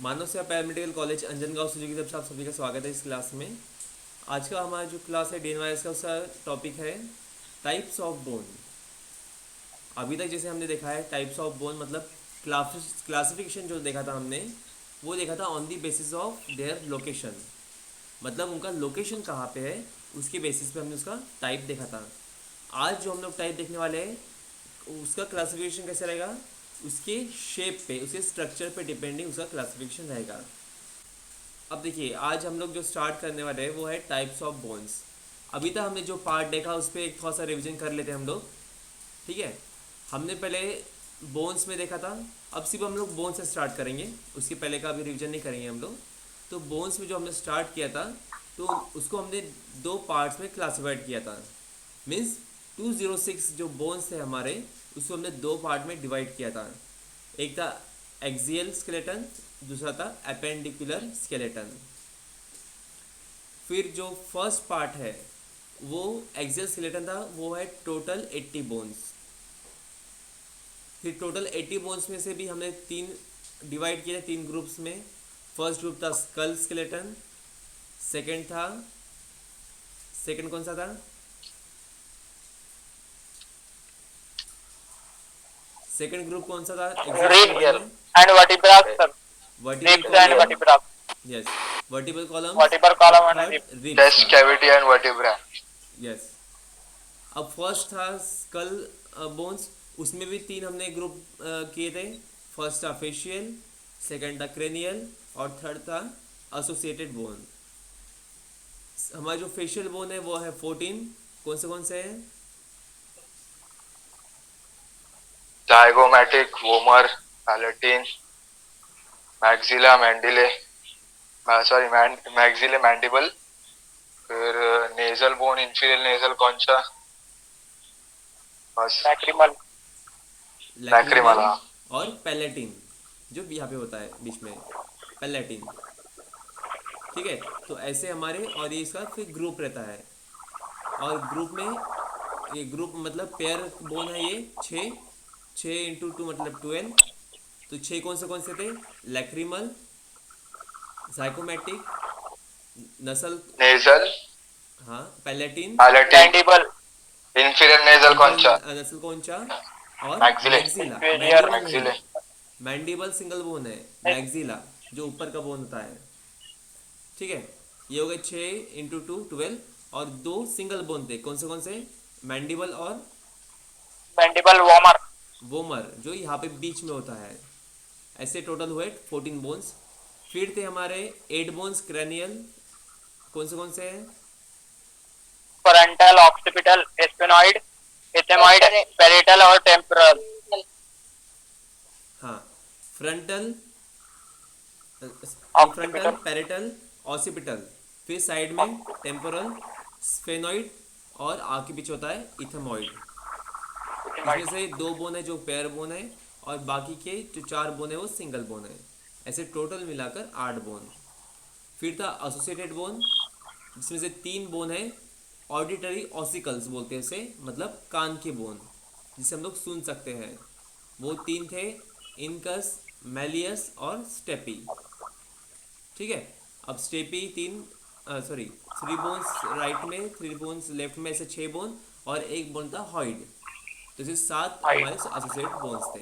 मानव सेवा paramedical college Anjangaon Suju की तरफ से आप सभी का स्वागत है इस क्लास में। आज का हमारा जो क्लास है डीएनवाईएस का उसका टॉपिक है टाइप्स ऑफ बोन। अभी तक जैसे हमने देखा है टाइप्स ऑफ बोन मतलब क्लासिफिकेशन जो देखा था हमने वो देखा था on the basis of their location, मतलब उनका लोकेशन कहाँ पे है उसके बेसिस पे हमने उसका टाइप देखा था। आज जो हम लोग टाइप देखने वाले हैं उसका क्लासिफिकेशन कैसे रहेगा, उसके शेप पे उसके स्ट्रक्चर पे डिपेंडिंग उसका क्लासिफिकेशन रहेगा। अब देखिए आज हम लोग जो स्टार्ट करने वाले हैं वो है टाइप्स ऑफ बोन्स। अभी तक हमने जो पार्ट देखा उस पर एक थोड़ा सा रिविजन कर लेते हैं हम लोग। ठीक है, हमने पहले बोन्स में देखा था, अब सिर्फ हम लोग बोन से स्टार्ट करेंगे, उसके पहले का अभी रिविजन नहीं करेंगे हम लोग। तो बोन्स में जो हमने स्टार्ट किया था तो उसको हमने दो पार्ट्स में क्लासिफाइड किया था। मीन्स 206 जो बोन्स थे हमारे उसको हमने दो पार्ट में डिवाइड किया था। एक था एक्सियल स्केलेटन, दूसरा था एपेंडिकुलर स्केलेटन। फिर जो फर्स्ट पार्ट है वो एक्सियल स्केलेटन था, वो है टोटल 80 बोन्स। फिर टोटल 80 बोन्स में से भी हमने तीन डिवाइड किए थे, तीन ग्रुप्स में। फर्स्ट ग्रुप था स्कल स्केलेटन, सेकंड कौन सा था, सेकंड ग्रुप कौन सा था एक्सियल स्केलेटन Radial में? and vertebra, sir. Vertebral Ribs and column, vertebra. Yes vertebral columns, Vertebral और column and rib. Third ribs chest था। cavity and vertebra. यस, अब फर्स्ट था स्कल बोन्स, उसमें भी तीन हमने ग्रुप किए थे। फर्स्ट था फेशियल, सेकंड था क्रेनियल और थर्ड था एसोसिएटेड बोन। हमारा जो फेशियल बोन है वो है 14। कौन से हैं? Zygomatic, vomer, palatine, maxilla mandible, maxilla mandible. फिर नेजल बोन, इंफीरियर नेजल कॉन्चा, बस Lacrimal. लैक्रिमल। लैक्रिमल हाँ, और पैलेटिन, जो यहाँ पे होता है बीच में, पैलेटिन। ठीक है, तो ऐसे हमारे, और ये इसका फिर ग्रुप रहता है। और ग्रुप में ये ग्रुप मतलब पेयर बोन है, ये छः, 6 × 2 मतलब 12। तो छः कौन से थे? लैक्रिमल, जाइकोमेटिक, नसल, नेजल, हाँ palatine, palatine, Mandible. Inferior nasal कॉन्चा, inferior नसल कौनचा, और मैक्सिले, मैक्सिला। Inferior. मैंडिबल नहीं, मैक्सिले। मैंडिबल सिंगल बोन है, मैक्सिला जो ऊपर का बोन होता है। ठीक है, ये हो गए 6 × 2 12। और दो सिंगल बोन थे, कौन से? मैंडिबल और Mandible warmer. वोमर, जो यहाँ पे बीच में होता है। ऐसे टोटल हुए 14 बोन्स। फिर थे हमारे 8 बोन्स क्रैनियल, कौन से हैं? Frontal, occipital, sphenoid, ethmoid, parietal और temporal. हाँ, frontal, frontal, Occipital. Parietal, occipital. फिर साइड में टेम्पोरल, स्फेनॉइड, और आगे के पीछे होता है इथेमॉइड। इसमें से दो बोन है जो पेयर बोन है, और बाकी के जो चार बोन है वो सिंगल बोन है। ऐसे टोटल मिलाकर 8 बोन। फिर था एसोसिएटेड बोन, जिसमें से तीन बोन है ऑडिटरी ऑसिकल्स बोलते हैं उसे, मतलब कान के बोन जिसे हम लोग सुन सकते हैं। वो तीन थे, इनकस, मैलियस और स्टेपी। ठीक है, अब स्टेपी तीन, सॉरी, 3 बोन्स राइट में, 3 बोन्स लेफ्ट में, ऐसे 6 बोन, और एक बोन था हॉइड। तो ऐसे 7 हमारे एसोसिएट बोन्स थे।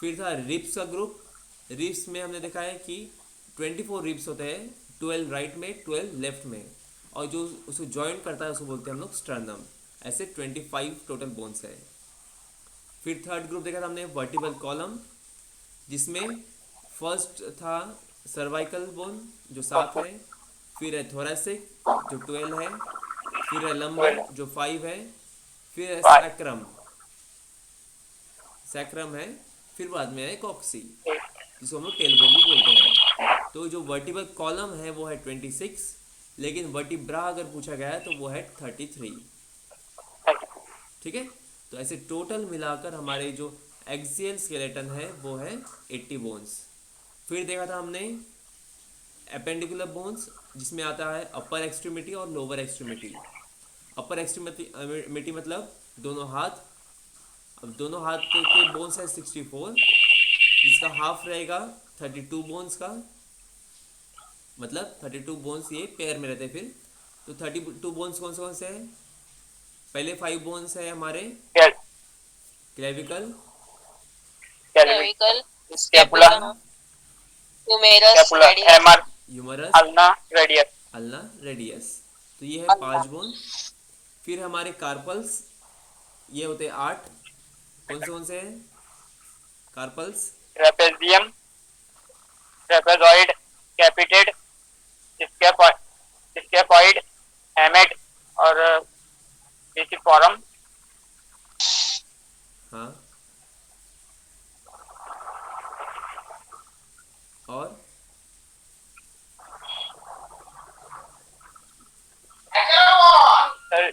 फिर था रिब्स का ग्रुप। रिब्स में हमने देखा है कि 24 रिब्स होते हैं, 12 राइट में, 12 लेफ्ट में, और जो उसको जॉइन करता है उसको बोलते हैं हम लोग स्टर्नम। ऐसे 25 टोटल बोन्स है। फिर थर्ड ग्रुप देखा था हमने वर्टिबल कॉलम, जिसमें फर्स्ट था सर्वाइकल बोन जो 7 है, फिर है थोरेसिक जो 12 है, फिर है लंबर 12. जो 5 है, फिर है 5. सैक्रम है, फिर बाद में है कॉक्सी, जिसको हम लोग टेल बोन भी बोलते हैं। तो जो वर्टिबल कॉलम है वो है 26, लेकिन वर्टिब्रा अगर पूछा गया है तो वो है 33। ठीक है, तो ऐसे टोटल मिलाकर हमारे जो एक्सियल स्केलेटन है वो है 80 बोन्स। फिर देखा था हमने एपेंडिकुलर बोन्स, जिसमें आता है अपर एक्सट्रीमिटी और लोअर एक्सट्रीमिटी। अपर एक्सट्रीमिटी मतलब दोनों हाथ। अब दोनों हाथ के बोन्स है 64, जिसका हाफ रहेगा 32 बोन्स का, मतलब 32 बोन्स ये पेयर में रहते हैं। फिर तो 32 बोन्स कौन से हैं? पहले 5 बोन्स है हमारे clavicle, cervical, scapula, scapula, humerus, scapula, radius, hammer, humerus, ulna, radius. Ulna, radius. तो ये है 5 बोन। फिर हमारे कार्पल्स ये होते हैं 8। कौन से हैं carpals? Trapezium, trapezoid, capitate, scaphoid, scaphoid, hamate और pisiform. हाँ, और सर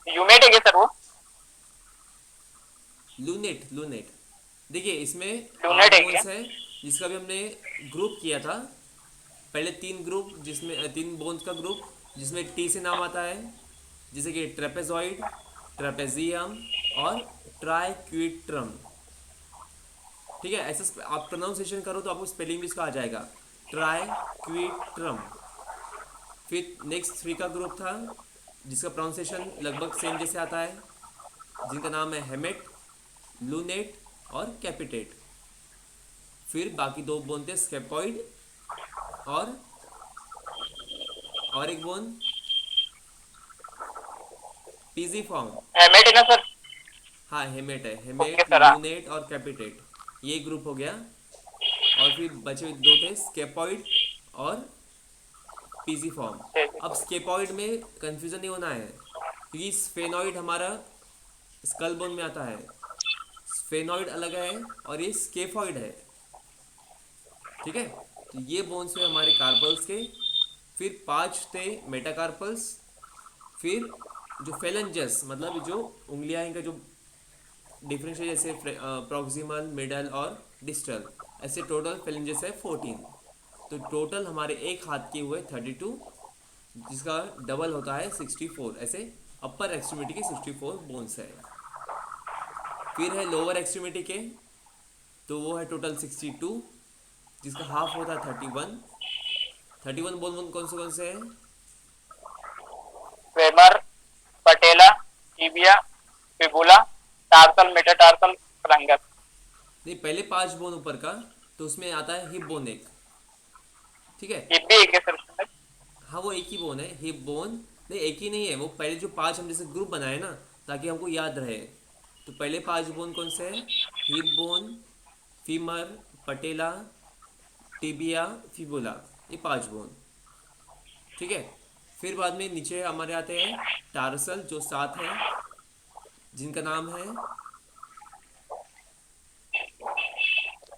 यूमेट है क्या सर वो? लूनेट। देखिए इसमें लूनेट 8 है बोन्स क्या? है, जिसका भी हमने ग्रुप किया था पहले। 3 ग्रुप, जिसमें 3 बोन्स का ग्रुप जिसमें टी से नाम आता है, जैसे कि ट्रेपेजॉइड, ट्रेपेजियम और ट्राइक्विट्रम। ठीक है, ऐसा आप प्रोनाउंसिएशन करो तो आपको स्पेलिंग भी इसका आ जाएगा, ट्राइक्विट्रम। फिर नेक्स्ट 3 का ग्रुप था जिसका प्रोनाउंसिएशन लगभग सेम जैसे आता है, जिनका नाम है हेमेट, लूनेट और कैपिटेट। फिर बाकी 2 बोन थे स्केपॉइड और एक बोन पीजी फॉर्म। हेमेट है ना सर? हाँ हेमेट है, ओके हेमेट, सर, हाँ। लूनेट और कैपिटेट, ये ग्रुप हो गया। और फिर बचे 2 थे स्केपॉइड और पीजी फॉर्म। अब स्केपॉइड में कंफ्यूजन नहीं होना है, क्योंकि स्फेनॉइड हमारा स्कल बोन में आता है, स्फेनॉइड अलग है और ये स्केफॉइड है। ठीक है, तो ये बोन्स हुए हमारे कार्पल्स के। फिर 5 थे मेटाकार्पल्स। फिर जो फेलेंजस, मतलब जो उंगलियां इनका जो डिफरेंशियल, जैसे प्रॉक्सिमल, मिडल और डिस्टल, ऐसे टोटल फेलेंजस है 14। तो टोटल हमारे एक हाथ के हुए 32, जिसका डबल होता है 64। ऐसे अपर एक्सट्रीमिटी के 64 बोन्स है। फिर है लोअर एक्सट्रीमिटी के, तो वो है टोटल 62, जिसका हाफ होता है 31। 31 बोन कौन से हैं? फेमर, पटेला, टिबिया, फिबुला, टार्सल, मेटाटार्सल, फ्लैंगस. नहीं, पहले 5 बोन ऊपर का, तो उसमें आता है हिप बोन एक। ठीक है, ये भी एक है सर उसमें? हाँ वो एक ही बोन है, हिप बोन। नहीं एक ही नहीं है, वो पहले जो 5 हम जैसे ग्रुप बनाए ना, ताकि हमको याद रहे। तो पहले 5 बोन कौन से हैं? हिप बोन, फीमर, पटेला, टिबिया, फिबुला, ये 5 बोन। ठीक है, फिर बाद में नीचे हमारे आते हैं टार्सल, जो 7 है, जिनका नाम है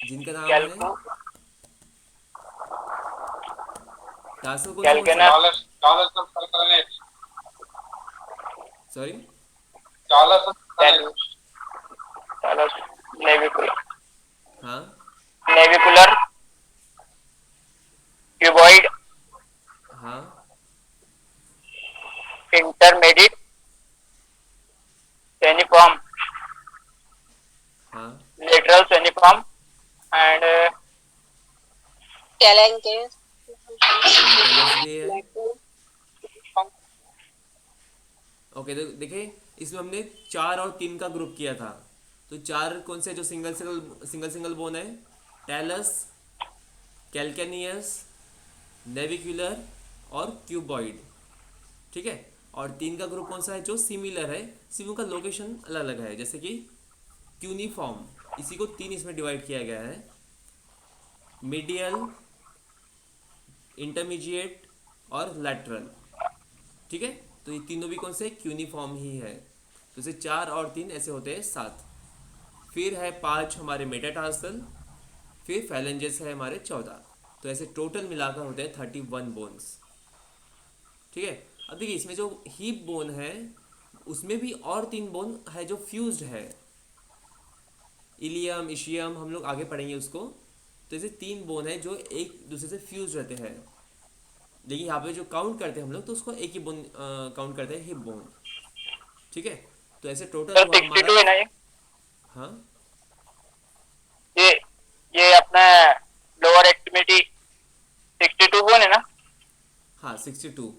जिनका नाम है कैल्को, टार्सल कौन सा कैल्केनस, है? सॉरी, कैलस, नेविकुलर, हाँ नेविकुलर, क्यूबॉइड, हाँ इंटरमीडिएट, सेनिफॉर्म, हाँ, लेटरल सेनिफॉर्म एंड कैलेंकेस, कैलस भी है। ओके, तो देखिए इसमें हमने 4 और 3 का ग्रुप किया था। तो 4 कौन से जो सिंगल बोन है? टैलस, कैल्केनियस, नेविकुलर और क्यूबॉइड। ठीक है, और 3 का ग्रुप कौन सा है जो सिमिलर है, सिर्फ उनका लोकेशन अलग अलग है, जैसे कि क्यूनिफॉर्म, इसी को 3 इसमें डिवाइड किया गया है, मीडियल, इंटरमीडिएट और लैटरल। ठीक है, तो ये तीनों भी कौन से क्यूनिफॉर्म ही है। तो इसे 4 और 3 ऐसे होते हैं 7। फिर है 5 हमारे मेटाटार्सल, फिर फैलेंजेस है हमारे 14। तो ऐसे टोटल मिलाकर होते हैं 31 बोन्स। ठीक है, अब देखिए इसमें जो हीप बोन है उसमें भी और 3 बोन है जो फ्यूज्ड है, इलियम, इशियम, हम लोग आगे पढ़ेंगे उसको। तो ऐसे 3 बोन है जो एक दूसरे से फ्यूज रहते हैं, लेकिन यहाँ पे जो काउंट करते हैं हम लोग तो उसको एक ही बोन काउंट करते हैं, हिप बोन। ठीक है, तो ऐसे टोटल सर हुआ 62 हमारा। है ना ये? हाँ, ये अपने लोअर एक्सट्रीमिटी 62 बोन है ना? हाँ 62।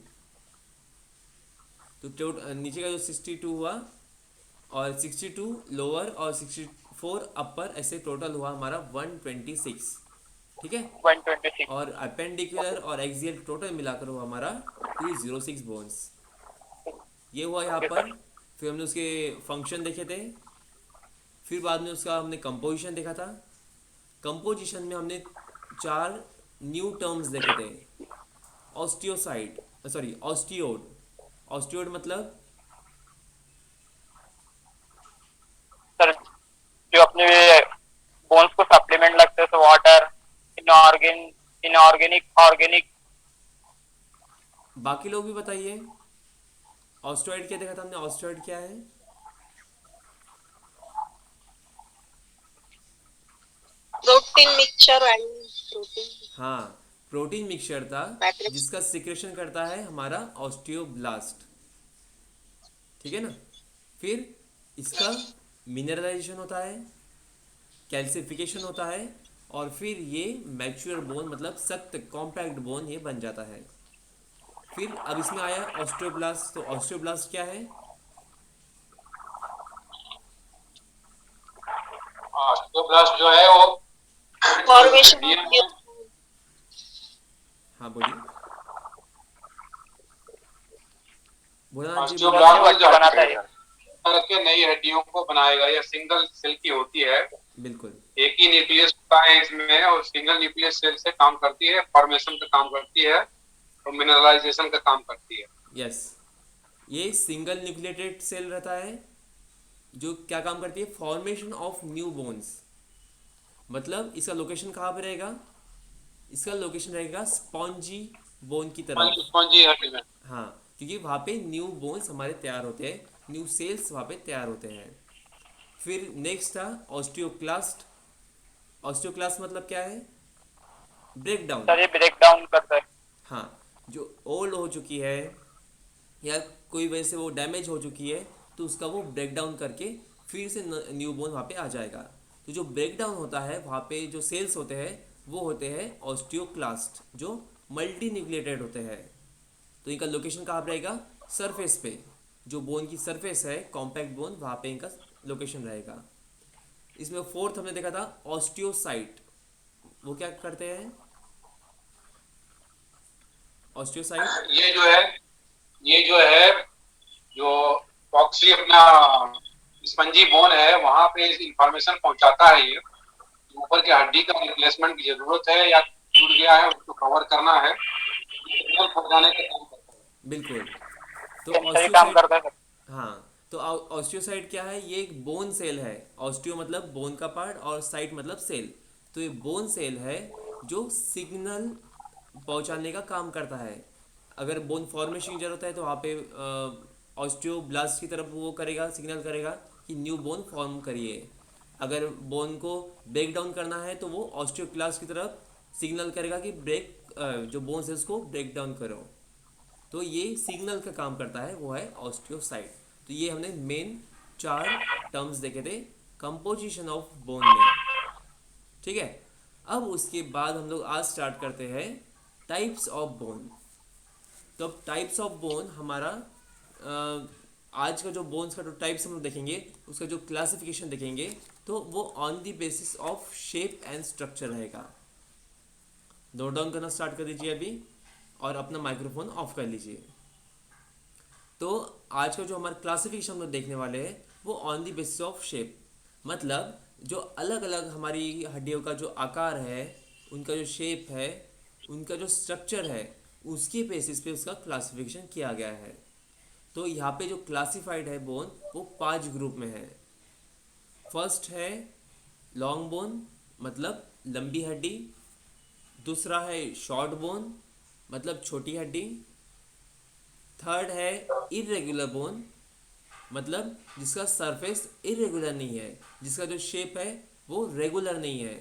तो नीचे का जो 62 हुआ और 62 लोअर और 64 अपर, ऐसे टोटल हुआ हमारा 126। ठीक है। 126। और अपेंडिकुलर और एक्सियल टोटल मिलाकर हुआ हमारा 206 बोन्स। ये हुआ यहाँ ओके पर। सर। फिर हमने उसके फंक्शन देखे थे, फिर बाद में उसका हमने कंपोजिशन देखा था। कंपोजिशन में हमने 4 न्यू टर्म्स देखे थे। Osteocyte, sorry ऑस्टियोड। ऑस्टियोड मतलब सर जो अपने बोन्स को सप्लीमेंट लगते हैं, वाटर, इनऑर्गेनिक, ऑर्गेनिक। बाकी लोग भी बताइए, ऑस्टियोइड क्या देखा था हमने, ऑस्टियोइड क्या है? प्रोटीन मिक्सचर एंड प्रोटीन हाँ, प्रोटीन मिक्सचर था मैट्रिक्स। जिसका सिक्रेशन करता है हमारा ऑस्टियोब्लास्ट। ठीक है ना। फिर इसका मिनरलाइजेशन होता है, कैल्सिफिकेशन होता है, और फिर ये मैच्योर बोन मतलब सख्त कॉम्पैक्ट बोन ये बन जाता है। फिर अब इसमें आया ऑस्टियोब्लास्ट। तो ऑस्टियोब्लास्ट क्या है? ऑस्टियोब्लास्ट जो है वो फॉर्मेशन ऑफ न्यू हाँ बोलिए, भोलानाथ जी बोलिए। ऑस्टियोब्लास्ट जो बनाता है। करके नई हड्डियों को बनाएगा। यह सिंगल सेल की होती है, बिल्कुल। एक ही न्यूक्लियस होता है इसमें, और सिंगल न्यूक्लियस सेल से काम करती है, फॉर्मेशन का काम करती है और मिनरलाइजेशन का काम करती है। यस, ये सिंगल न्यूक्लिएटेड सेल रहता है जो क्या काम करती है? Formation of new bones. मतलब इसका लोकेशन कहाँ पे रहेगा? इसका लोकेशन रहेगा स्पॉन्जी बोन की तरफ। स्पंजी हड्डी में। हाँ, क्योंकि वहाँ पे न्यू बोन्स हमारे तैयार होते हैं, न्यू सेल्स वहाँ पे तैयार होते हैं। फिर नेक्स्ट था ऑस्टियोक्लास्ट। ऑस्टियोक्लास्ट मतलब क्या है? Break down. सर ये ब्रेक डाउन करता है। हाँ, जो ओल्ड हो चुकी है या कोई वजह से वो डैमेज हो चुकी है, तो उसका वो ब्रेक डाउन करके फिर से न्यू बोन वहाँ पे आ जाएगा। तो जो ब्रेक डाउन होता है वहाँ पे जो सेल्स होते हैं वो होते हैं ऑस्टियोक्लास्ट, जो मल्टी न्यूक्लिएटेड होते हैं। तो इनका लोकेशन कहाँ पे रहेगा? सरफेस पे। जो बोन की सरफेस है, कॉम्पैक्ट बोन, वहाँ पे इनका लोकेशन रहेगा। इसमें फोर्थ हमने देखा था ऑस्टियोसाइट। वो क्या करते हैं ऑस्टियोसाइट? ये जो है जो ऑक्सी अपना स्पंजी बोन है वहां पे इंफॉर्मेशन पहुंचाता है। ये ऊपर के हड्डी का रिप्लेसमेंट की जरूरत है या टूट गया है, उसको कवर करना है, सिग्नल पहुंचाने का काम करता है। बिल्कुल। तो सही काम ऑस्टियोसाइट, करता है सर। हाँ, तो ऑस्टियोसाइट क्या है? ये एक बोन सेल है। ऑस्टियो मतलब बोन का पार्ट और साइट मतलब सेल। तो ये बोन सेल है जो सिग्नल पहुंचाने का काम करता है। अगर बोन फॉर्मेशन की जरूरत है तो वहाँ पे ऑस्टियोब्लास्ट की तरफ वो करेगा, सिग्नल करेगा कि न्यू बोन फॉर्म करिए। अगर बोन को ब्रेक डाउन करना है तो वो ऑस्टियोक्लास्ट की तरफ सिग्नल करेगा कि जो बोन सेल्स को ब्रेक डाउन करो। तो ये सिग्नल का काम करता है, वो है ऑस्टियोसाइट। तो ये हमने मेन 4 टर्म्स देखे थे कंपोजिशन ऑफ बोन में। ठीक है। अब उसके बाद हम लोग आज स्टार्ट करते हैं टाइप्स ऑफ बोन। तो अब टाइप्स ऑफ बोन हमारा आज का जो बोन्स का जो टाइप्स हम लोग देखेंगे, उसका जो क्लासिफिकेशन देखेंगे, तो वो on the basis of shape and structure रहेगा। नोट डाउन करना स्टार्ट कर दीजिए अभी और अपना माइक्रोफोन ऑफ कर लीजिए। तो आज का जो हमारा क्लासिफिकेशन हम लोग देखने वाले हैं वो on the basis of shape, मतलब जो अलग अलग हमारी हड्डियों का जो आकार है, उनका जो शेप है, उनका जो स्ट्रक्चर है, उसके बेसिस पे उसका क्लासिफिकेशन किया गया है। तो यहाँ पे जो क्लासिफाइड है बोन वो 5 ग्रुप में है। फर्स्ट है लॉन्ग बोन मतलब लंबी हड्डी। दूसरा है शॉर्ट बोन मतलब छोटी हड्डी। थर्ड है इरेगुलर बोन मतलब जिसका सरफेस इरेगुलर नहीं है, जिसका जो शेप है वो रेगुलर नहीं है,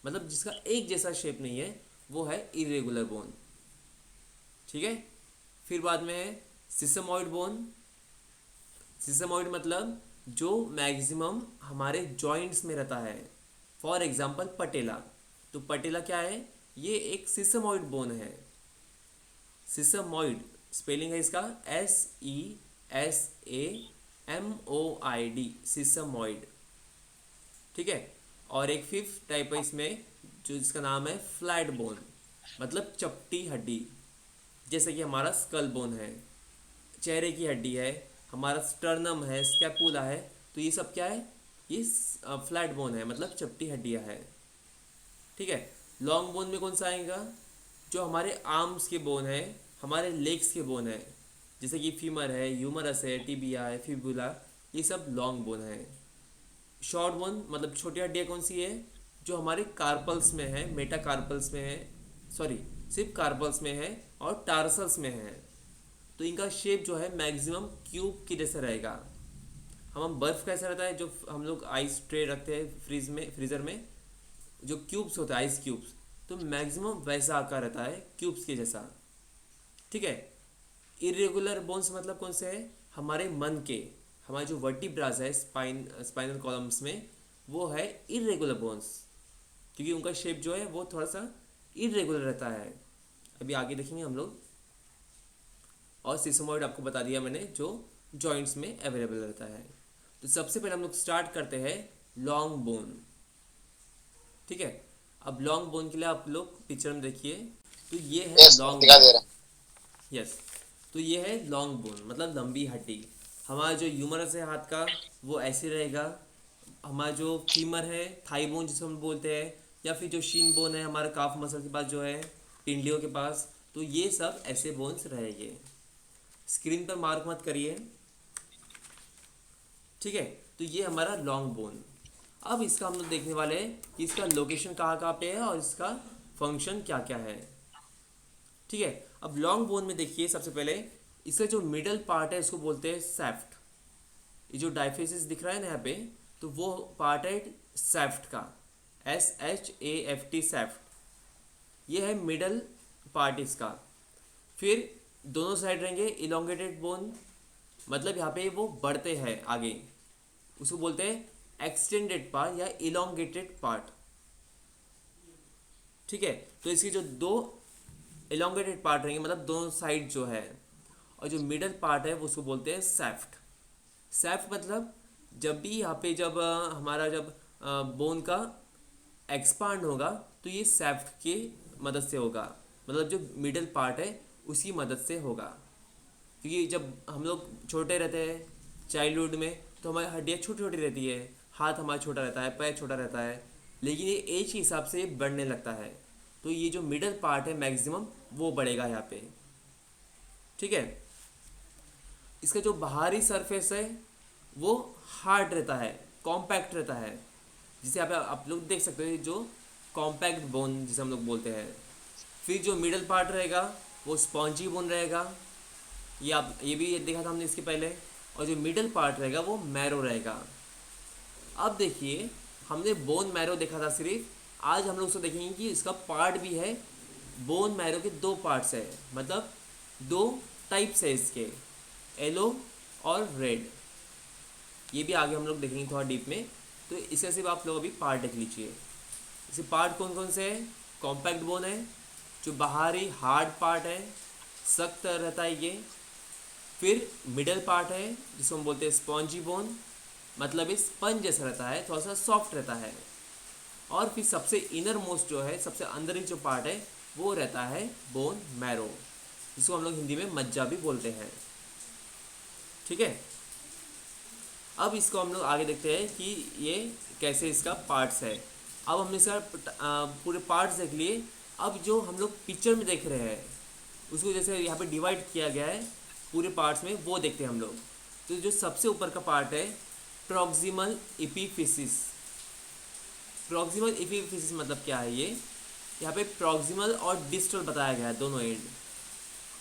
मतलब जिसका एक जैसा शेप नहीं है, वो है इरेगुलर बोन। ठीक है। फिर बाद में है सिसमॉइड बोन। सिसमॉइड मतलब जो मैक्सिमम हमारे जॉइंट्स में रहता है। फॉर एग्जांपल पटेला। तो पटेला क्या है, ये एक सिसमॉइड बोन है। सिसमॉइड स्पेलिंग है इसका SESAMOID, सिसमॉइड। ठीक है। और एक फिफ्थ टाइप है इसमें जो जिसका नाम है फ्लैट बोन, मतलब चपटी हड्डी। जैसे कि हमारा स्कल बोन है, चेहरे की हड्डी है, हमारा स्टर्नम है, स्कैपुला है, तो ये सब क्या है, ये फ्लैट बोन है, मतलब चपटी हड्डियाँ है। ठीक है। लॉन्ग बोन में कौन सा आएगा, जो हमारे आर्म्स के बोन है, हमारे लेग्स के बोन है, जैसे कि फीमर है, ह्यूमरस है, टिबिया है, फिबुला, ये सब लॉन्ग बोन है। शॉर्ट बोन मतलब छोटी हड्डियाँ कौन सी है, जो हमारे कार्पल्स में है, मेटा कार्पल्स में है, सॉरी सिर्फ कार्पल्स में है और टार्सल्स में है। तो इनका शेप जो है मैक्सिमम क्यूब की जैसा रहेगा। हम बर्फ़ कैसा रहता है, जो हम लोग आइस ट्रे रखते हैं फ्रीज़र में, जो क्यूब्स होता है आइस क्यूब्स, तो मैक्सिमम वैसा आकार रहता है क्यूब्स के जैसा। ठीक है। इरेगुलर बोन्स मतलब कौन से है, हमारे मन के, हमारे जो वर्टिब्रास है स्पाइनल कॉलम्स में, वो है इरेगुलर बोन्स, क्योंकि उनका शेप जो है वो थोड़ा सा इरेगुलर रहता है। अभी आगे देखेंगे हम लोग। और सिसमॉइड आपको बता दिया मैंने, जो जॉइंट्स में अवेलेबल रहता है। तो सबसे पहले हम लोग स्टार्ट करते हैं लॉन्ग बोन। ठीक है। अब लॉन्ग बोन के लिए आप लोग पिक्चर में देखिए, तो ये है लॉन्ग दिखा दे बोन। रहा। यस, तो ये है लॉन्ग बोन मतलब लंबी हड्डी। हमारा जो ह्यूमरस है हाथ का, वो ऐसे रहेगा। हमारा जो फीमर है, थाई बोन जिसे हम बोलते हैं, या फिर जो शीन बोन है हमारा काफ मसल के पास जो है, पिंडलियों के पास, तो ये सब ऐसे बोन्स रहेंगे। स्क्रीन पर मार्क मत करिए। ठीक है। तो ये हमारा लॉन्ग बोन। अब इसका हम लोग देखने वाले हैं कि इसका लोकेशन कहाँ कहाँ पे है और इसका फंक्शन क्या क्या है। ठीक है। अब लॉन्ग बोन में देखिए, सबसे पहले इसका जो मिडल पार्ट है इसको बोलते हैं सैफ्ट। ये जो डायफेसिस दिख रहा है ना यहाँ पे, तो वो पार्ट है सैफ्ट का, SHAFT सैफ्ट। ये है मिडल पार्ट इसका। फिर दोनों साइड रहेंगे इलोंगेटेड बोन, मतलब यहाँ पे वो बढ़ते हैं आगे, उसको बोलते हैं एक्सटेंडेड पार्ट या इलोंगेटेड पार्ट। ठीक है। तो इसकी जो दो इलोंगेटेड पार्ट रहेंगे, मतलब दोनों साइड जो है, और जो मिडल पार्ट है वो उसको बोलते हैं सैफ्ट। सैफ्ट मतलब जब भी यहाँ पे जब हमारा जब बोन का एक्सपांड होगा, तो ये सैफ्ट की मदद से होगा, मतलब जो मिडल पार्ट है उसकी मदद से होगा। क्योंकि जब हम लोग छोटे रहते हैं चाइल्डहुड में, तो हमारी हड्डियाँ छोटी छोटी रहती है, हाथ हमारा छोटा रहता है, पैर छोटा रहता है, लेकिन ये एज के हिसाब से बढ़ने लगता है। तो ये जो मिडल पार्ट है मैक्सिमम वो बढ़ेगा यहाँ पे। ठीक है। इसका जो बाहरी सरफेस है वो हार्ड रहता है, कॉम्पैक्ट रहता है, जिसे यहाँ पे आप लोग देख सकते हो, जो कॉम्पैक्ट बोन जिसे हम लोग बोलते हैं। फिर जो मिडल पार्ट रहेगा वो स्पॉन्जी बोन रहेगा, ये भी देखा था हमने इसके पहले। और जो मिडल पार्ट रहेगा वो मैरो रहेगा। अब देखिए, हमने बोन मैरो देखा था सिर्फ, आज हम लोग उसको देखेंगे कि इसका पार्ट भी है। बोन मैरो के दो पार्ट्स है, मतलब दो टाइप्स है इसके, येलो और रेड। ये भी आगे हम लोग देखेंगे थोड़ा डीप में। तो इससे सिर्फ आप लोग अभी पार्ट देख लीजिए। इसे पार्ट कौन कौन से है, कॉम्पैक्ट बोन है, जो बाहरी हार्ड पार्ट है, सख्त रहता है ये। फिर मिडल पार्ट है जिसको हम बोलते हैं स्पॉन्जी बोन, मतलब ये स्पंज जैसा रहता है, थोड़ा सा सॉफ्ट रहता है। और फिर सबसे इनर मोस्ट जो है, सबसे अंदर ही जो पार्ट है, वो रहता है बोन मैरो, जिसको हम लोग हिंदी में मज्जा भी बोलते हैं। ठीक है। अब इसको हम लोग आगे देखते हैं कि ये कैसे इसका पार्ट्स है। अब हमने इसका पूरे पार्ट्स देख लिए। अब जो हम लोग पिक्चर में देख रहे हैं उसको जैसे यहाँ पे डिवाइड किया गया है पूरे पार्ट्स में, वो देखते हैं हम लोग। तो जो सबसे ऊपर का पार्ट है प्रॉक्सिमल एपिफिसिस। प्रॉक्सिमल एपिफिसिस मतलब क्या है, ये यहाँ पे प्रॉक्सिमल और डिस्टल बताया गया है, दोनों एंड।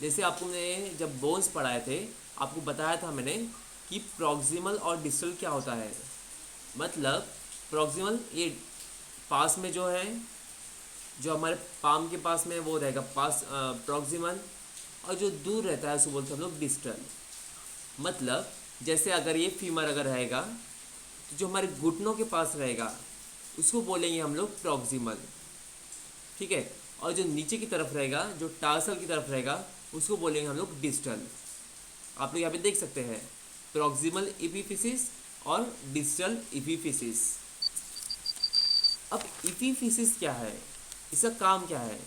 जैसे आपको मैंने जब बोन्स पढ़ाए थे, आपको बताया था मैंने कि प्रॉक्सिमल और डिस्टल क्या होता है। मतलब प्रॉक्सिमल ये पास में जो है, जो हमारे पाम के पास में वो रहेगा पास प्रॉक्सिमल, और जो दूर रहता है उसको बोलते हैं हम लोग डिस्टल। मतलब जैसे अगर ये फीमर अगर रहेगा, तो जो हमारे घुटनों के पास रहेगा उसको बोलेंगे हम लोग प्रॉक्सिमल। ठीक है। और जो नीचे की तरफ रहेगा, जो टार्सल की तरफ रहेगा, उसको बोलेंगे हम लोग डिस्टल। आप लोग यहाँ पे देख सकते हैं प्रॉक्सिमल एपिफिसिस और डिस्टल एपिफिसिस। अब एपिफिसिस क्या है, इसका काम क्या है?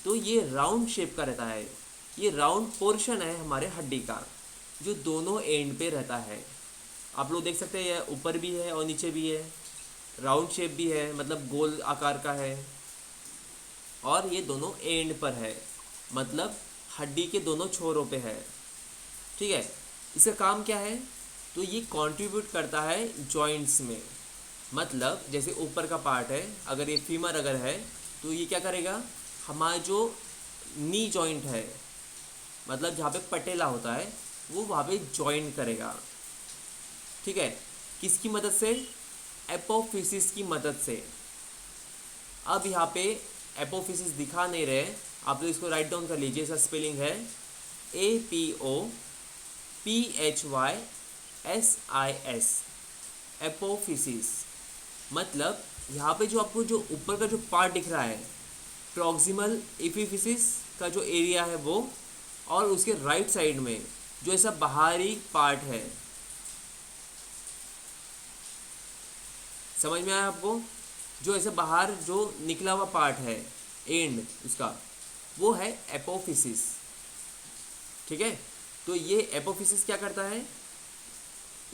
तो ये राउंड शेप का रहता है, ये राउंड पोर्शन है हमारे हड्डी का, जो दोनों एंड पे रहता है। आप लोग देख सकते हैं ये ऊपर भी है और नीचे भी है, राउंड शेप भी है, मतलब गोल आकार का है, और ये दोनों एंड पर है, मतलब हड्डी के दोनों छोरों पे है। ठीक है, इसका काम क्या है? तो ये कंट्रीब्यूट करता है जॉइंट्स में। मतलब जैसे ऊपर का पार्ट है, अगर ये फीमर अगर है तो ये क्या करेगा, हमारा जो नी जॉइंट है, मतलब जहाँ पे पटेला होता है, वो वहाँ पे जॉइन करेगा। ठीक है, किसकी मदद से? एपोफिसिस की मदद से। अब यहाँ पे एपोफिसिस दिखा नहीं रहे, आप लोग इसको राइट डाउन कर लीजिए। इसका स्पेलिंग है APOPHYSIS, एपोफिसिस। मतलब यहाँ पे जो आपको जो ऊपर का जो पार्ट दिख रहा है, प्रॉक्सिमल एपिफिसिस का जो एरिया है वो, और उसके राइट साइड में जो ऐसा बाहरी पार्ट है, समझ में आया आपको? जो ऐसे बाहर जो निकला हुआ पार्ट है एंड उसका, वो है एपोफिसिस। ठीक है, तो ये एपोफिसिस क्या करता है?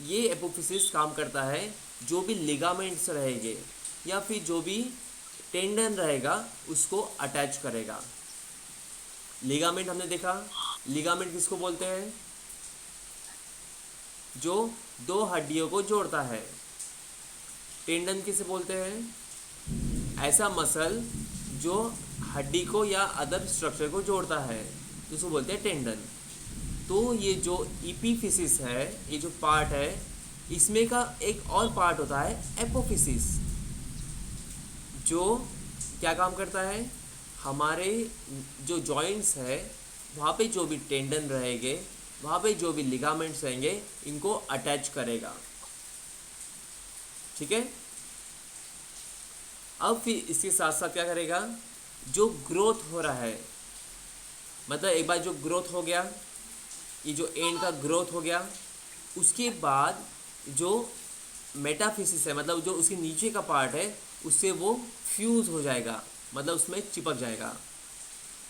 ये एपोफिसिस काम करता है जो भी लिगामेंट्स रहेंगे या फिर जो भी टेंडन रहेगा उसको अटैच करेगा। लिगामेंट हमने देखा, लिगामेंट किसको बोलते हैं? जो दो हड्डियों को जोड़ता है। टेंडन किसे बोलते हैं? ऐसा मसल जो हड्डी को या अदर स्ट्रक्चर को जोड़ता है, जिसको बोलते हैं टेंडन। तो ये जो एपिफिसिस है, ये जो पार्ट है, इसमें का एक और पार्ट होता है एपोफिसिस, जो क्या काम करता है? हमारे जो जॉइंट्स है वहाँ पे जो भी टेंडन रहेंगे, वहाँ पे जो भी लिगामेंट्स रहेंगे, इनको अटैच करेगा। ठीक है, अब फिर इसके साथ साथ क्या करेगा? जो ग्रोथ हो रहा है, मतलब एक बार जो ग्रोथ हो गया, ये जो एंड का ग्रोथ हो गया, उसके बाद जो मेटाफिसिस है, मतलब जो उसके नीचे का पार्ट है, उससे वो फ्यूज़ हो जाएगा, मतलब उसमें चिपक जाएगा।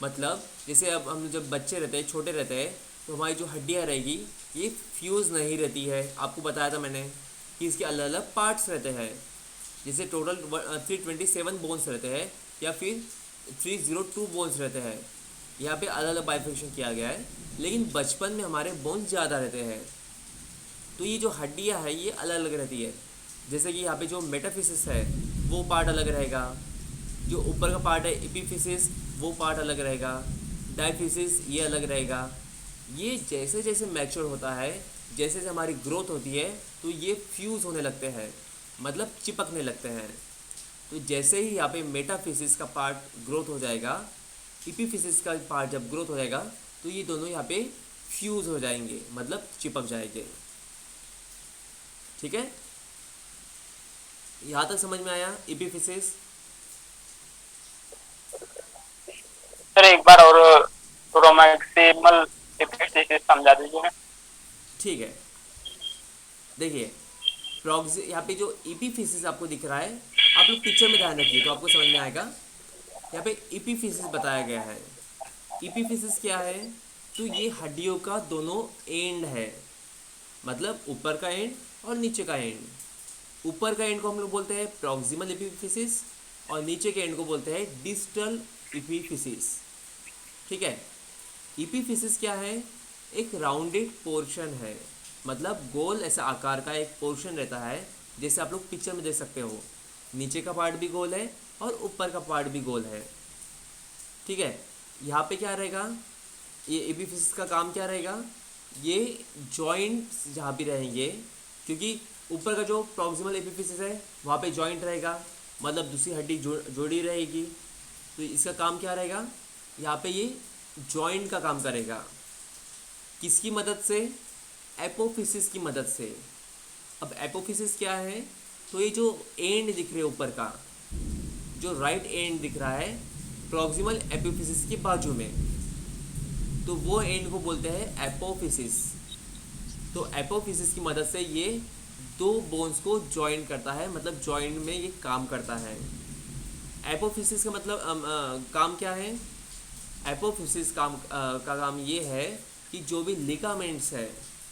मतलब जैसे अब हम जब बच्चे रहते हैं, छोटे रहते हैं, तो हमारी जो हड्डियाँ रहेगी ये फ्यूज़ नहीं रहती है। आपको बताया था मैंने कि इसके अलग अलग पार्ट्स रहते हैं। जैसे टोटल 327 बोन्स रहते हैं या फिर 302 बोन्स रहते हैं। यहाँ पे अलग अलग बाइफर्केशन किया गया है, लेकिन बचपन में हमारे बोन्स ज़्यादा रहते हैं। तो ये जो हड्डियाँ है ये अलग अलग रहती है। जैसे कि यहाँ पे जो मेटाफिसिस है वो पार्ट अलग रहेगा, जो ऊपर का पार्ट है एपिफिसिस वो पार्ट अलग रहेगा, डायफिसिस ये अलग रहेगा। ये जैसे जैसे मैच्योर होता है, जैसे जैसे हमारी ग्रोथ होती है, तो ये फ्यूज़ होने लगते हैं, मतलब चिपकने लगते हैं। तो जैसे ही यहाँ पे मेटाफिसिस का पार्ट ग्रोथ हो जाएगा, एपिफिसिस का पार्ट जब ग्रोथ हो जाएगा, तो ये दोनों यहाँ पे फ्यूज़ हो जाएंगे, मतलब चिपक जाएंगे। ठीक है, यहाँ तक समझ में आया एपिफिसिस? सर एक बार और प्रोक्सिमल एपिफिसिस समझा दीजिए। ठीक है, देखिए यहाँ पे जो एपिफिसिस आपको दिख रहा है, आप लोग पिक्चर में ध्यान रखिए तो आपको समझ में आएगा। यहाँ पे एपिफिसिस बताया गया है। एपिफिसिस क्या है? तो ये हड्डियों का दोनों एंड है, मतलब ऊपर का एंड और नीचे का एंड। ऊपर का एंड को हम लोग बोलते हैं प्रॉक्सिमल एपिफिसिस और नीचे के एंड को बोलते हैं डिस्टल एपिफिसिस। ठीक है, एपिफिसिस क्या है? एक राउंडेड पोर्शन है, मतलब गोल ऐसा आकार का एक पोर्शन रहता है, जैसे आप लोग पिक्चर में देख सकते हो। नीचे का पार्ट भी गोल है और ऊपर का पार्ट भी गोल है। ठीक है, यहाँ पे क्या रहेगा? ये एपिफिसिस का काम क्या रहेगा? ये जॉइंट्स जहाँ भी रहेंगे, क्योंकि ऊपर का जो प्रॉक्सिमल एपिफिसिस है वहाँ पे जॉइंट रहेगा, मतलब दूसरी हड्डी जोड़ी रहेगी। तो इसका काम क्या रहेगा? यहाँ पे ये जॉइंट का काम करेगा। किसकी मदद से? एपोफिसिस की मदद से। अब एपोफिसिस क्या है? तो ये जो एंड दिख रहे ऊपर का, जो राइट एंड दिख रहा है, प्रॉक्सिमल एपिफिसिस के बाजू में, तो वो एंड को बोलते हैं एपोफिसिस। तो एपोफिसिस की मदद से ये दो बोन्स को जॉइन करता है, मतलब जॉइंट में ये काम करता है। एपोफिसिस का मतलब काम क्या है? एपोफिसिस का काम ये है कि जो भी लिगामेंट्स है,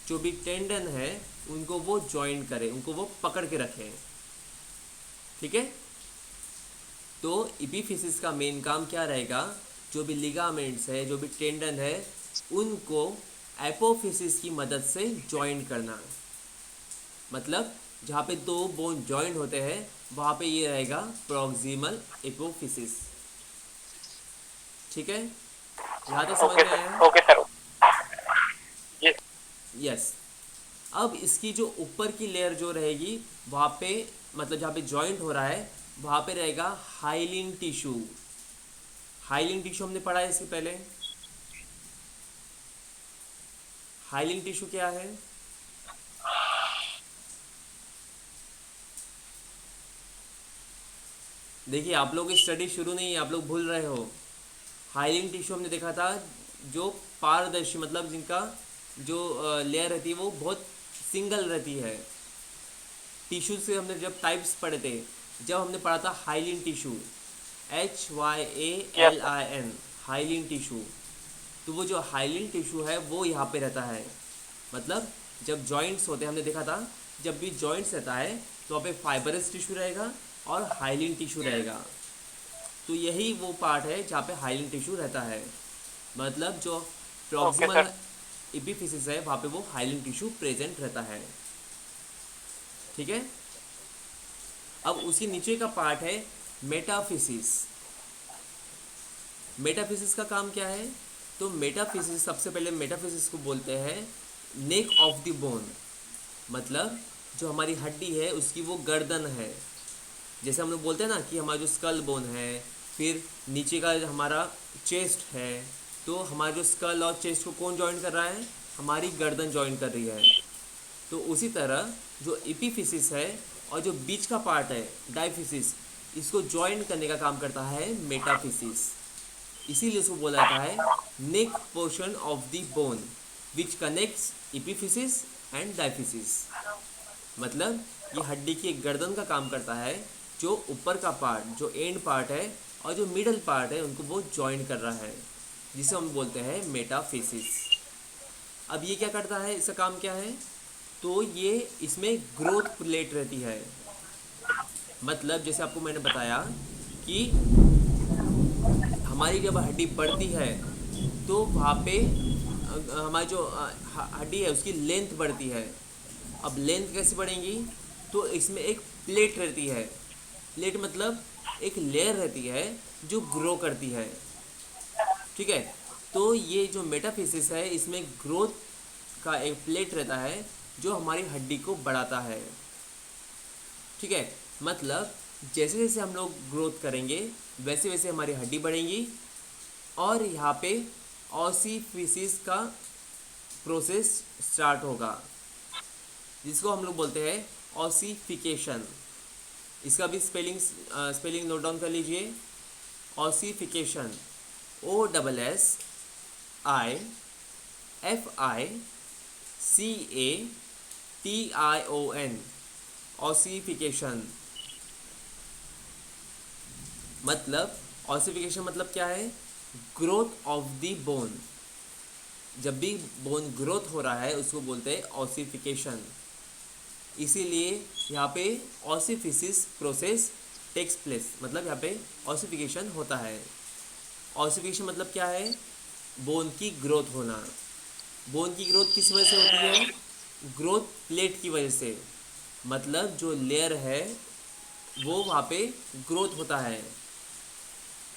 जो भी टेंडन है, उनको वो जॉइन करे, उनको वो पकड़ के रखे। ठीक है, तो एपिफिसिस का मेन काम क्या रहेगा? जो भी लिगामेंट्स है, जो भी टेंडन है, उनको एपोफिसिस की मदद से जॉइन करना। मतलब जहाँ पे दो बोन जॉइंट होते हैं वहाँ पे ये रहेगा प्रॉक्सिमल एपोफिसिस। ठीक है, यहाँ तक समझ ओके में सर, आया? Okay sir. जी यस। अब इसकी जो ऊपर की लेयर जो रहेगी वहाँ पे, मतलब जहाँ पे जॉइंट हो रहा है वहाँ पे रहेगा हाइलिन टिश्यू। हाइलिन टिश्यू हमने पढ़ा है इससे पहले। हाइलिन टिश्यू क्या है? देखिए, आप लोग की स्टडी शुरू नहीं है, आप लोग भूल रहे हो। हाइलिन टिश्यू हमने देखा था जो पारदर्शी, मतलब जिनका जो लेयर रहती है वो बहुत सिंगल रहती है। टिश्यू से हमने जब टाइप्स पढ़े थे, जब हमने पढ़ा था hyaline tissue, HYALIN, hyaline tissue. तो वो जो हाइलिन टिश्यू है वो यहाँ पे रहता है। मतलब जब जॉइंट्स होते हैं, हमने देखा था जब भी जॉइंट्स रहता है तो वहाँ पे फाइबरस टिश्यू रहेगा और हाइलिन टिश्यू रहेगा। तो यही वो पार्ट है जहाँ पे हाइलिन टिश्यू रहता है। मतलब जो प्रॉक्सिमल सर। एपिफिसिस है वहाँ पे वो हाइलिन टिश्यू प्रेजेंट रहता है। ठीक है, अब उसके नीचे का पार्ट है मेटाफिसिस। मेटाफिसिस का काम क्या है? तो मेटाफिसिस, सबसे पहले मेटाफिसिस को बोलते हैं नेक ऑफ द बोन। मतलब जो हमारी हड्डी है उसकी वो गर्दन है। जैसे हम लोग बोलते हैं ना कि हमारा जो स्कल बोन है, फिर नीचे का हमारा चेस्ट है, तो हमारा जो स्कल और चेस्ट को कौन जॉइन कर रहा है? हमारी गर्दन जॉइन कर रही है। तो उसी तरह जो एपिफिसिस है और जो बीच का पार्ट है डायफिसिस, इसको जॉइन करने का काम करता है मेटाफिसिस। इसीलिए इसको बोला जाता है neck portion of the bone which connects epiphysis and diaphysis. मतलब ये हड्डी की एक गर्दन का काम करता है, जो ऊपर का पार्ट, जो एंड पार्ट है और जो मिडल पार्ट है, उनको वो जॉइन कर रहा है, जिसे हम बोलते हैं मेटाफिसिस। अब ये क्या करता है, इसका काम क्या है? तो ये इसमें ग्रोथ प्लेट रहती है। मतलब जैसे आपको मैंने बताया कि हमारी जब हड्डी बढ़ती है तो वहाँ पे हमारी जो हड्डी है उसकी लेंथ बढ़ती है। अब लेंथ कैसे बढ़ेंगी? तो इसमें एक प्लेट रहती है। प्लेट मतलब एक लेयर रहती है जो ग्रो करती है। ठीक है, तो ये जो मेटाफिसिस है इसमें ग्रोथ का एक प्लेट रहता है जो हमारी हड्डी को बढ़ाता है। ठीक है, मतलब जैसे जैसे हम लोग ग्रोथ करेंगे वैसे वैसे हमारी हड्डी बढ़ेंगी और यहाँ पे ऑसिफिसिस का प्रोसेस स्टार्ट होगा, जिसको हम लोग बोलते हैं ऑसिफिकेशन। इसका भी स्पेलिंग नोट डाउन कर लीजिए। Ossification, OSSIFICATION, ossification. मतलब ऑसिफिकेशन मतलब क्या है? Growth of the bone. जब भी बोन ग्रोथ हो रहा है उसको बोलते हैं ऑसिफिकेशन। इसीलिए यहाँ पे ऑसिफिसिस प्रोसेस टेक्स प्लेस, मतलब यहाँ पे ऑसिफिकेशन होता है। ऑसिफिकेशन मतलब क्या है? बोन की ग्रोथ होना। बोन की ग्रोथ किस वजह से होती है? ग्रोथ प्लेट की वजह से। मतलब जो लेयर है वो वहाँ पे ग्रोथ होता है।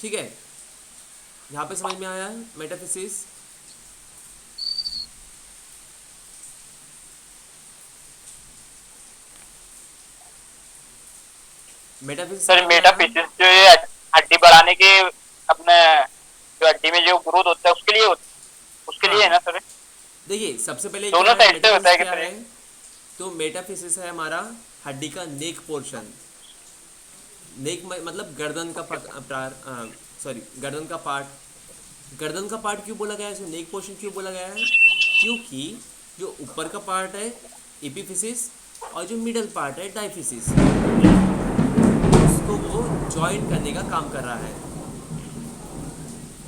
ठीक है, यहाँ पे समझ में आया मेटाफिसिस? मेटाफिसिस सर, मेटाफिसिस जो ये हड्डी बढ़ाने के अपने जो हड्डी में जो ग्रोथ होता है उसके लिए है ना सर? देखिए, सबसे पहले दोनों क्या है, साइड से होता है मेटाफिसिस क्या कि है? तो मेटाफिसिस है हमारा हड्डी का नेक पोर्शन। नेक मतलब गर्दन का सॉरी गर्दन का पार्ट क्यों बोला गया है, इसको नेक पोर्शन क्यों बोला गया है? क्योंकि जो ऊपर का पार्ट है एपिफिसिस और जो मिडल पार्ट है डायफिसिस, उसको वो जॉइंट करने का काम कर रहा है,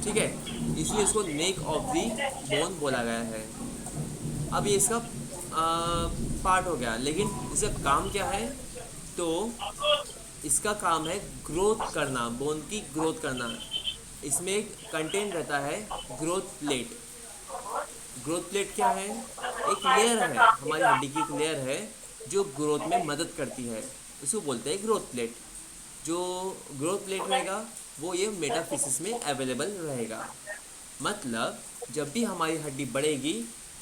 ठीक है, इसलिए इसको नेक ऑफ दी बोन बोला गया है। अब ये इसका पार्ट हो गया, लेकिन इसका काम क्या है? तो इसका काम है ग्रोथ करना, बोन की ग्रोथ करना। इसमें एक कंटेंट रहता है ग्रोथ प्लेट। ग्रोथ प्लेट क्या है? एक लेयर है, हमारी हड्डी की एक लेयर है जो ग्रोथ में मदद करती है, उसको बोलते हैं ग्रोथ प्लेट। जो ग्रोथ प्लेट रहेगा वो ये मेटाफिसिस में अवेलेबल रहेगा। मतलब जब भी हमारी हड्डी बढ़ेगी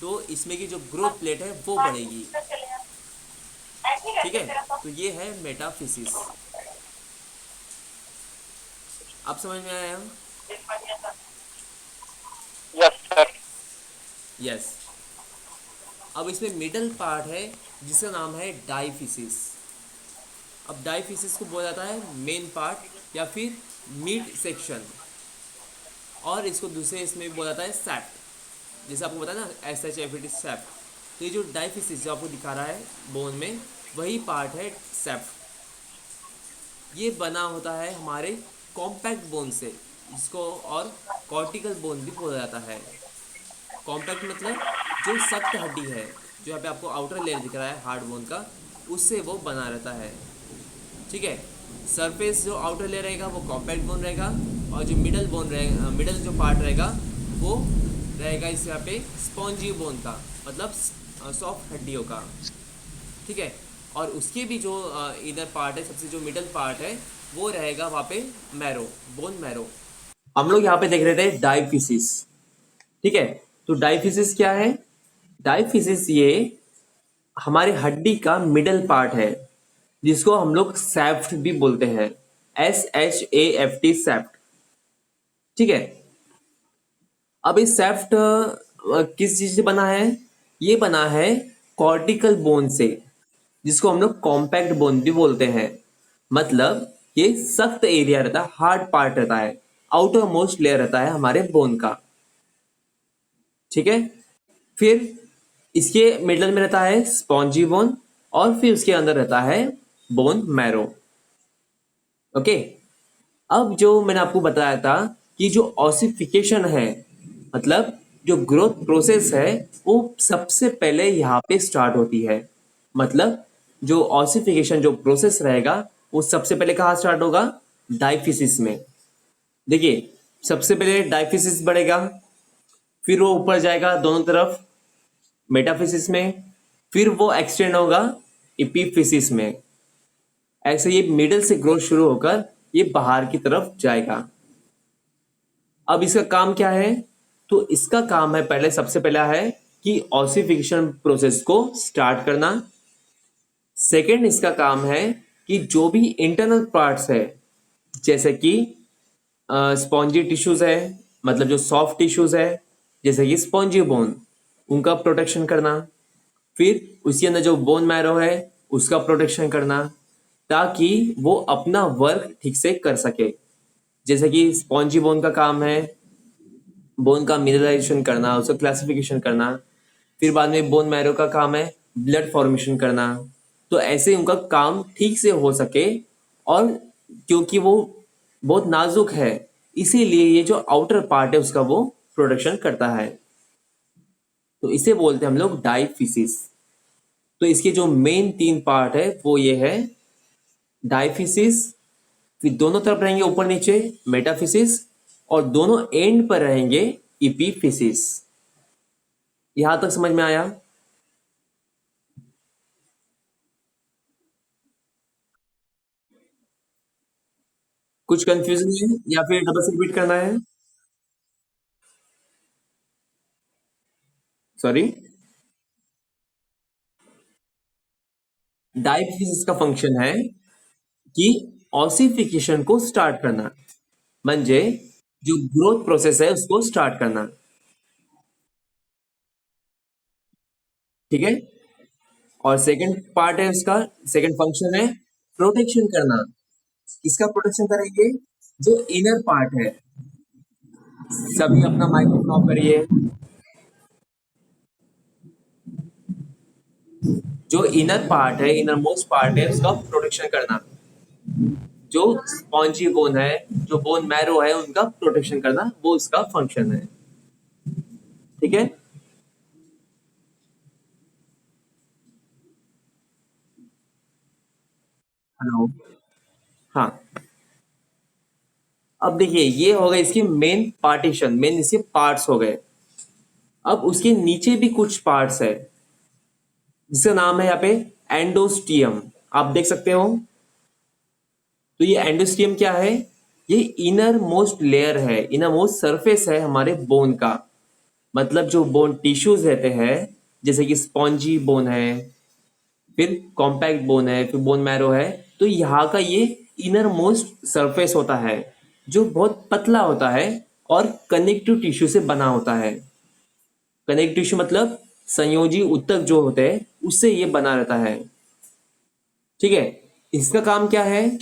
तो इसमें की जो ग्रोथ प्लेट है वो बढ़ेगी, ठीक है। तो ये है मेटाफिसिस। आप समझ में आया? Yes sir. यस। अब इसमें मिडल पार्ट है जिसका नाम है डायफिसिस। अब डायफिसिस को बोला जाता है मेन पार्ट या फिर मिड सेक्शन, और इसको दूसरे इसमें भी बोला जाता है सैप्ट। जैसे आपको पता है ना, SHFT सैप्ट। तो ये जो डायफिसिस जो आपको दिखा रहा है बोन में, वही पार्ट है सैप्ट। ये बना होता है हमारे कॉम्पैक्ट बोन से, जिसको और कॉर्टिकल बोन भी बोला जाता है। कॉम्पैक्ट मतलब जो सख्त हड्डी है, जो यहाँ पे आपको आउटर लेयर दिख रहा है हार्ड बोन का, उससे वो बना रहता है, ठीक है। सरफेस जो आउटर लेयर रहेगा वो कॉम्पैक्ट बोन रहेगा, और जो मिडल बोन रहेगा, मिडल जो पार्ट रहेगा वो रहेगा इस यहाँ पे स्पॉन्जी बोन का, मतलब सॉफ्ट हड्डियों का, ठीक है। और उसके भी जो इधर पार्ट है, सबसे जो मिडल पार्ट है, वो रहेगा वहाँ पे मैरो, बोन मैरो। हम लोग यहाँ पे देख रहे थे डायफिसिस, ठीक है। तो डायफिसिस क्या है? डायफिसिस ये हमारे हड्डी का मिडल पार्ट है, जिसको हम लोग सैफ्ट भी बोलते हैं, SHAFT सैफ्ट, ठीक है। अब इस सैफ्ट किस चीज से बना है? ये बना है कॉर्टिकल बोन से, जिसको हम लोग कॉम्पैक्ट बोन भी बोलते हैं। मतलब ये सख्त एरिया रहता है, हार्ड पार्ट रहता है, आउटर मोस्ट लेयर रहता है हमारे बोन का, ठीक है। फिर इसके मिडल में रहता है स्पॉन्जी बोन, और फिर उसके अंदर रहता है बोन मैरो, ओके। अब जो मैंने आपको बताया था कि जो ऑसिफिकेशन है, मतलब जो ग्रोथ प्रोसेस है, वो सबसे पहले यहाँ पे स्टार्ट होती है। मतलब जो ऑसिफिकेशन जो प्रोसेस रहेगा वो सबसे पहले कहाँ स्टार्ट होगा? डायफिसिस में। देखिए, सबसे पहले डायफिसिस बढ़ेगा, फिर वो ऊपर जाएगा दोनों तरफ मेटाफिसिस में, फिर वो एक्सटेंड होगा एपीफिसिस में। ऐसे ये मिडिल से ग्रोथ शुरू होकर ये बाहर की तरफ जाएगा। अब इसका काम क्या है? तो इसका काम है, पहले सबसे पहला है कि ऑसिफिकेशन प्रोसेस को स्टार्ट करना। सेकंड इसका काम है कि जो भी इंटरनल पार्ट्स है, जैसे कि स्पॉन्जी टिश्यूज है, मतलब जो सॉफ्ट टिश्यूज है, जैसे कि स्पॉन्जी बोन, उनका प्रोटेक्शन करना। फिर उसके अंदर जो बोन मैरो है उसका प्रोटेक्शन करना, ताकि वो अपना वर्क ठीक से कर सके। जैसे कि स्पॉन्जी बोन का काम है बोन का मिनरलाइजेशन करना, उसका क्लासिफिकेशन करना। फिर बाद में बोन मैरो का काम है ब्लड फॉर्मेशन करना। तो ऐसे उनका काम ठीक से हो सके, और क्योंकि वो बहुत नाजुक है, इसीलिए ये जो आउटर पार्ट है उसका वो प्रोडक्शन करता है। तो इसे बोलते हैं हम लोग डायफिसिस। तो इसके जो मेन 3 पार्ट है वो ये है डायफिसिस, फिर दोनों तरफ रहेंगे ऊपर नीचे मेटाफिसिस, और दोनों एंड पर रहेंगे इपीफिसिस। यहां तक समझ में आया? कुछ कंफ्यूजन है या फिर डबल से रिपीट करना है? सॉरी, डायफिसिस का फंक्शन है कि ऑसिफिकेशन को स्टार्ट करना, म्हणजे जो ग्रोथ प्रोसेस है उसको स्टार्ट करना, ठीक है। और सेकंड पार्ट है उसका, सेकंड फंक्शन है प्रोटेक्शन करना। किसका प्रोटेक्शन करेंगे? जो इनर पार्ट है, सभी अपना माइक्रोफोन ऑफ करिए। जो इनर पार्ट है, इनर मोस्ट पार्ट है, उसका प्रोटेक्शन करना। जो स्पॉन्जी बोन है, जो बोन मैरो है, उनका प्रोटेक्शन करना, वो इसका फंक्शन है। ठीक है। हेलो। हाँ, अब देखिए ये हो गए इसके मेन पार्टीशन, मेन इसके पार्ट्स हो गए। अब उसके नीचे भी कुछ पार्ट्स है जिसका नाम है यहाँ पे एंडोस्टियम, आप देख सकते हो। तो ये एंडोस्टियम क्या है? ये इनर मोस्ट लेयर है, इनर मोस्ट सरफेस है हमारे बोन का। मतलब जो बोन टिश्यूज रहते हैं, जैसे कि स्पॉन्जी बोन है, फिर कॉम्पैक्ट बोन है, फिर बोन मैरो है, तो यहाँ का ये इनर मोस्ट सरफेस होता है जो बहुत पतला होता है और कनेक्टिव टिश्यू से बना होता है। कनेक्टिव टिश्यू मतलब संयोजी ऊतक जो होते हैं उससे ये बना रहता है। ठीक है। इसका काम क्या है?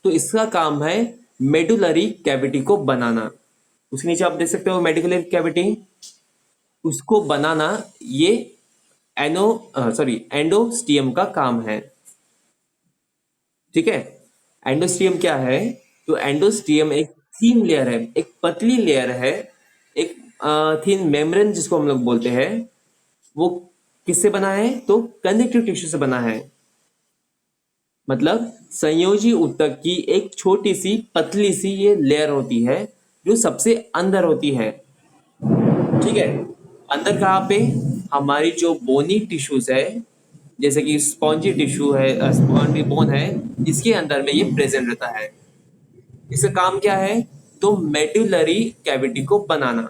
तो इसका काम है मेडुलरी कैविटी को बनाना। उसके नीचे आप देख सकते हो मेडुलरी कैविटी, उसको बनाना ये एंडोस्टियम का काम है। ठीक है। एंडोस्टियम क्या है? तो एंडोस्टियम एक थीन लेयर है, एक पतली लेयर है, एक थीन मेम्ब्रेन जिसको हम लोग बोलते हैं। वो किससे बना है? तो कनेक्टिव टिश्यू से बना है। मतलब संयोजी ऊतक की एक छोटी सी पतली सी ये लेयर होती है जो सबसे अंदर होती है। ठीक है। अंदर कहाँ पे? हमारी जो बोनी टिश्यूज है, जैसे कि स्पॉन्जी टिश्यू है, स्पॉन्जी बोन है, इसके अंदर में ये प्रेजेंट रहता है। इसका काम क्या है? तो मेडुलरी कैविटी को बनाना।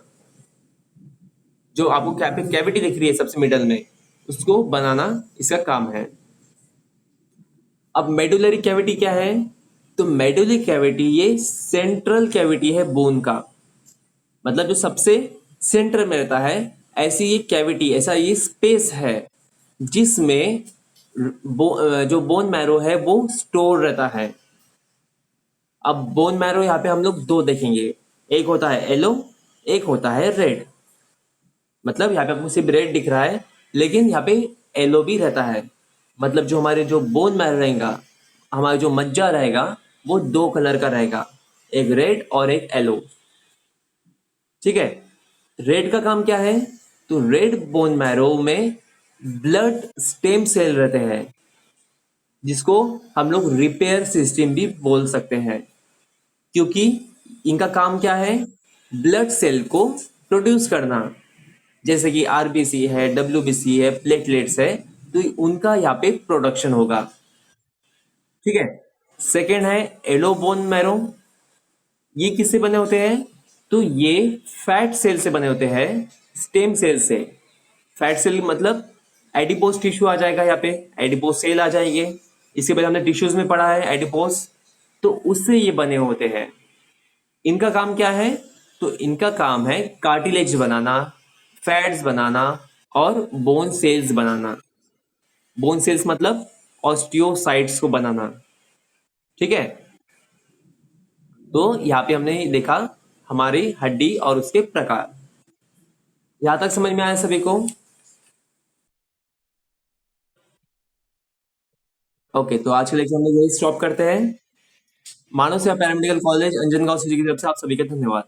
जो आपको कैविटी दिख रही है सबसे मिडल में, उसको बनाना इसका काम है। अब मेडुलरी कैविटी क्या है? तो मेडुलरी कैविटी ये सेंट्रल कैविटी है बोन का। मतलब जो सबसे सेंटर में रहता है, ऐसी ये कैविटी, ऐसा ये स्पेस है जिसमें जो बोन मैरो है वो स्टोर रहता है। अब बोन मैरो यहाँ पे हम लोग दो देखेंगे, एक होता है येलो, एक होता है रेड। मतलब यहाँ पे आपको सिर्फ रेड दिख रहा है, लेकिन यहाँ पे येलो भी रहता है। मतलब जो हमारे जो बोन मैरो रहेगा, हमारा जो मज्जा रहेगा, वो दो कलर का रहेगा, एक रेड और एक येलो। ठीक है। रेड का काम क्या है? तो रेड बोन मैरो में ब्लड स्टेम सेल रहते हैं, जिसको हम लोग रिपेयर सिस्टम भी बोल सकते हैं, क्योंकि इनका काम क्या है? ब्लड सेल को प्रोड्यूस करना। जैसे कि आरबीसी है, डब्ल्यूबीसी है, प्लेटलेट्स है, तो उनका यहाँ पे प्रोडक्शन होगा। ठीक है। सेकेंड है एलो बोन मैरो। ये किससे बने होते हैं? तो ये फैट सेल से बने होते हैं, स्टेम सेल से। फैट सेल मतलब एडिपोज टिश्यू आ जाएगा, यहाँ पे एडिपोज सेल आ जाएंगे। इसके पहले हमने टिश्यूज में पढ़ा है एडिपोज, तो उससे ये बने होते हैं। इनका काम क्या है? तो इनका काम है कार्टिलेज बनाना, फैट्स बनाना और बोन सेल्स बनाना। बोन सेल्स मतलब ऑस्टियोसाइट्स को बनाना। ठीक है। तो यहाँ पे हमने देखा हमारी हड्डी और उसके प्रकार। यहां तक समझ में आया सभी को? ओके, तो आज के लेक्चर हम लोग यही स्टॉप करते हैं। मानव सेवा पैरामेडिकल कॉलेज अंजनगांव सिटी की तरफ से आप सभी का धन्यवाद।